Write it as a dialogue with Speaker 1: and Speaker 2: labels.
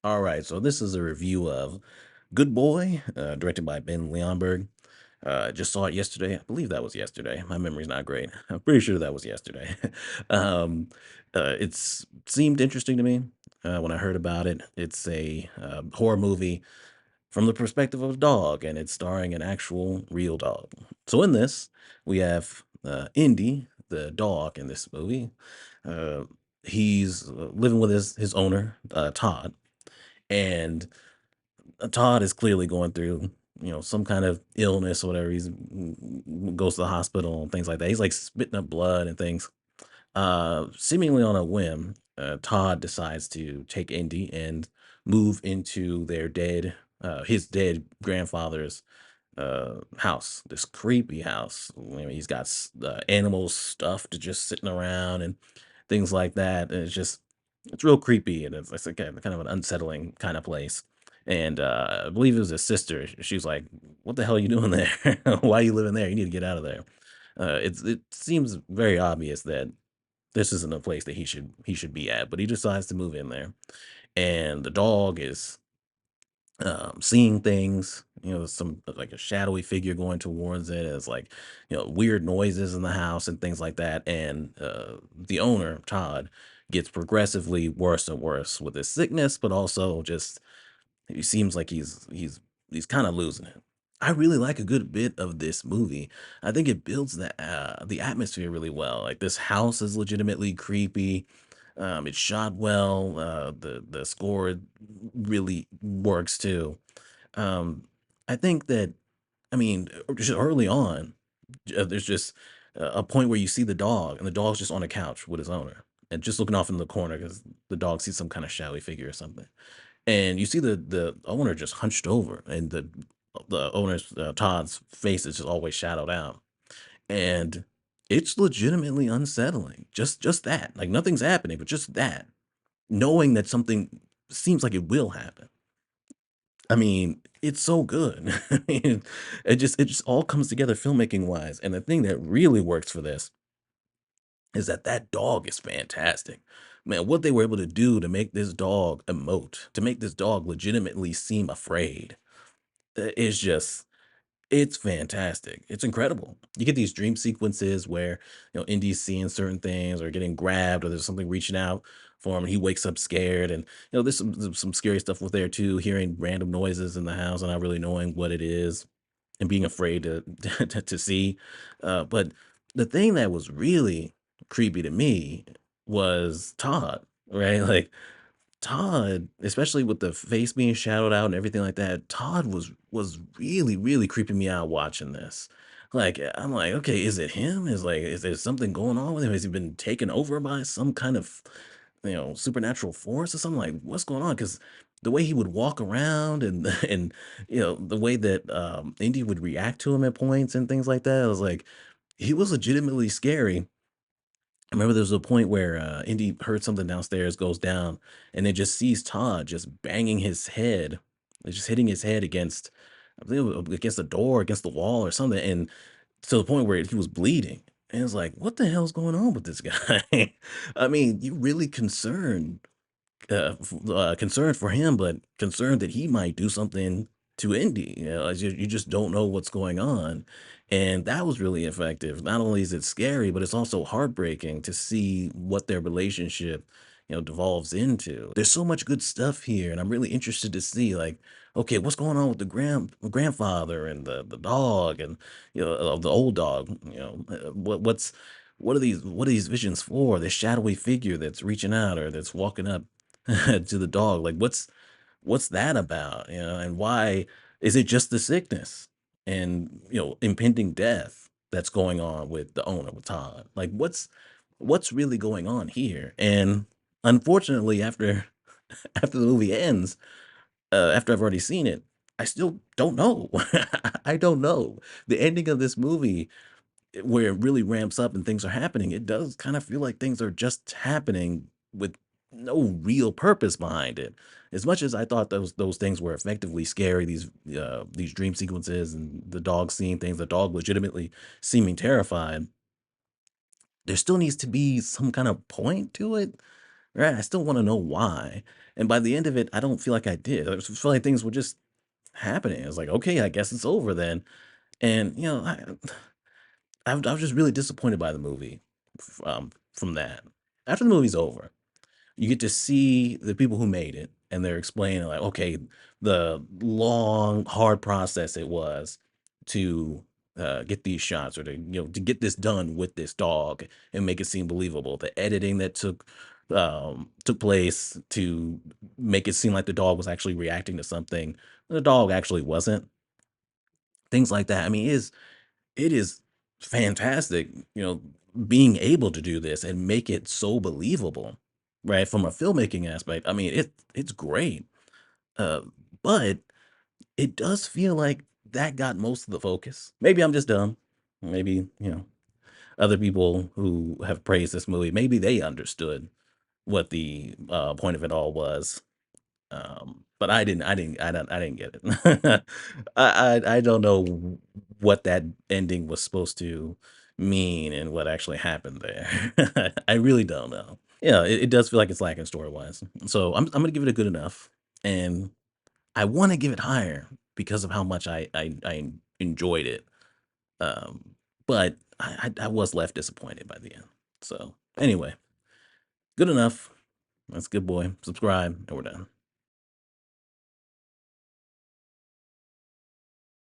Speaker 1: All right, so this is a review of Good Boy, directed by Ben Leonberg. Just saw it yesterday. I believe that was yesterday. My memory's not great. I'm pretty sure that was yesterday. um, it's seemed interesting to me when I heard about it. It's a horror movie from the perspective of a dog, and it's starring an actual real dog. So in this, we have Indy, the dog in this movie. Uh, he's living with his owner, Todd, and Todd is clearly going through, some kind of illness or whatever. Goes to the hospital and things like that. He's like spitting up blood and things. Seemingly on a whim, Todd decides to take Indy and move into his dead grandfather's house. This creepy house. I mean, he's got animals stuffed just sitting around and things like that. And it's real creepy, and it's like kind of an unsettling kind of place. And I believe it was his sister. She was like, "What the hell are you doing there? Why are you living there? You need to get out of there." It seems very obvious that this isn't a place that he should be at, but he decides to move in there. And the dog is seeing things, some like a shadowy figure going towards it. It's like, weird noises in the house and things like that. And the owner, Todd, gets progressively worse and worse with his sickness, but also just he seems like he's kind of losing it. I really like a good bit of this movie. I think it builds the atmosphere really well. Like this house is legitimately creepy. It's shot well. The score really works too. Um, I think that, I mean, just early on, there's just a point where you see the dog, and the dog's just on a couch with his owner, and just looking off in the corner because the dog sees some kind of shadowy figure or something. And you see the owner just hunched over, and the owner's Todd's face is just always shadowed out, and it's legitimately unsettling. Just that, like nothing's happening, but just that, knowing that something seems like it will happen. I mean, it's so good. I mean, it just all comes together filmmaking wise. And the thing that really works for this is that that dog is fantastic. Man, what they were able to do to make this dog emote, to make this dog legitimately seem afraid, is just it's fantastic. It's incredible. You get these dream sequences where, Indy's seeing certain things or getting grabbed or there's something reaching out for him and he wakes up scared. And, there's some scary stuff with there too, hearing random noises in the house and not really knowing what it is and being afraid to to see. But the thing that was really creepy to me was Todd, right? Like Todd, especially with the face being shadowed out and everything like that, Todd was really, really creeping me out watching this. Like, I'm like, okay, is it him? Is there something going on with him? Has he been taken over by some kind of, supernatural force or something? Like, what's going on? Because the way he would walk around and and the way that Indy would react to him at points and things like that, I was like, he was legitimately scary. I remember there was a point where Indy heard something downstairs, goes down, and then just sees Todd just banging his head, just hitting his head against, I think it was against the door, against the wall or something, and to the point where he was bleeding. And it's like, what the hell's going on with this guy? I mean, you really concerned for him, but concerned that he might do something to Indy. As you just don't know what's going on. And that was really effective. Not only is it scary, but it's also heartbreaking to see what their relationship, devolves into. There's so much good stuff here, and I'm really interested to see, like, okay, what's going on with the grandfather and the dog and the old dog. What are these visions for? This shadowy figure that's reaching out or that's walking up to the dog. Like, what's that about? And why is it just the sickness and impending death that's going on with the owner with Todd? Like, what's really going on here? And unfortunately, after after the movie ends, after I've already seen it, I still don't know. I don't know. The ending of this movie where it really ramps up and things are happening, it does kind of feel like things are just happening with no real purpose behind it. As much as I thought those things were effectively scary, these dream sequences and the dog seeing things, the dog legitimately seeming terrified, there still needs to be some kind of point to it. right? I still want to know why. And by the end of it, I don't feel like I did. I just feel like things were just happening. It's like, okay, I guess it's over then. And I was just really disappointed by the movie from that. After the movie's over, you get to see the people who made it, and they're explaining like, okay, the long, hard process it was to get these shots, or to to get this done with this dog and make it seem believable. The editing that took place to make it seem like the dog was actually reacting to something the dog actually wasn't. Things like that. I mean, it is fantastic, being able to do this and make it so believable, right? From a filmmaking aspect, I mean, it's great. Uh, but it does feel like that got most of the focus. Maybe I'm just dumb. Maybe, other people who have praised this movie, maybe they understood what the point of it all was. But I didn't get it. I don't know what that ending was supposed to mean and what actually happened there. I really don't know. Yeah, it does feel like it's lacking story wise. So I'm gonna give it a good enough, and I want to give it higher because of how much I enjoyed it. Um, but I was left disappointed by the end. So anyway, good enough. That's good boy. Subscribe, and we're done.